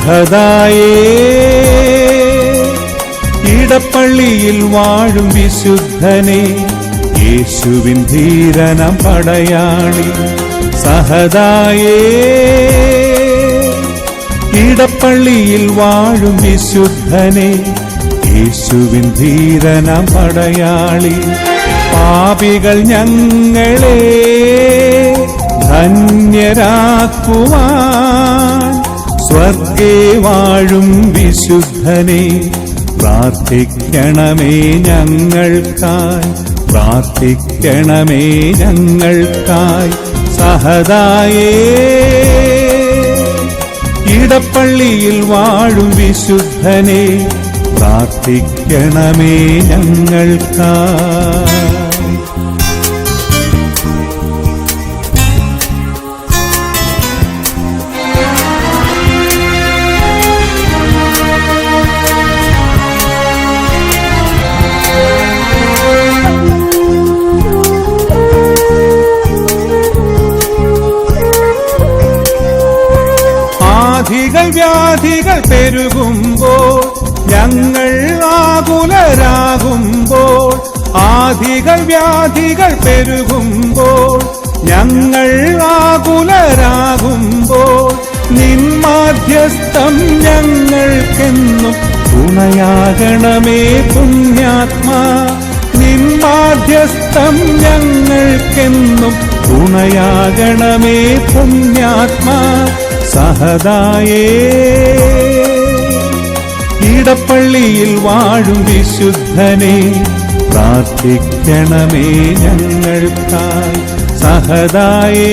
സഹദായേ ഇടപ്പള്ളിയിൽ വാഴും വിശുദ്ധനെ യേശുവിൻ ധീരനാം പടയാളി സഹദായേ ഇടപ്പള്ളിയിൽ വാഴും വിശുദ്ധനെ യേശുവിൻ ധീരനാം പടയാളി പാപികൾ ഞങ്ങളെ ധന്യരാക്കുവാൻ സ്വർഗേ വാഴും വിശുദ്ധനെ പ്രാർത്ഥിക്കണമേ ഞങ്ങൾക്കായി പ്രാർത്ഥിക്കണമേ ഞങ്ങൾക്കായി സഹദായേ ഇടപ്പള്ളിയിൽ വാഴും വിശുദ്ധനെ പ്രാർത്ഥിക്കണമേ ഞങ്ങൾക്കായി. വ്യാധികൾ പെരുകുമ്പോൾ ഞങ്ങൾ ആകുലരാകുമ്പോൾ വ്യാധികൾ പെരുകുമ്പോൾ ഞങ്ങൾ ആകുലരാകുമ്പോൾ നിൻ മാധ്യസ്ഥം ഞങ്ങൾക്കെന്നും തുണയാകണമേ പുണ്യാത്മാ നിൻ മാധ്യസ്ഥം ഞങ്ങൾക്കെന്നും തുണയാകണമേ പുണ്യാത്മാ സഹദായേ ഇടപ്പള്ളിയിൽ വാഴും വിശുദ്ധനെ പ്രാർത്ഥിക്കണമേ ഞങ്ങൾക്കായി സഹദായേ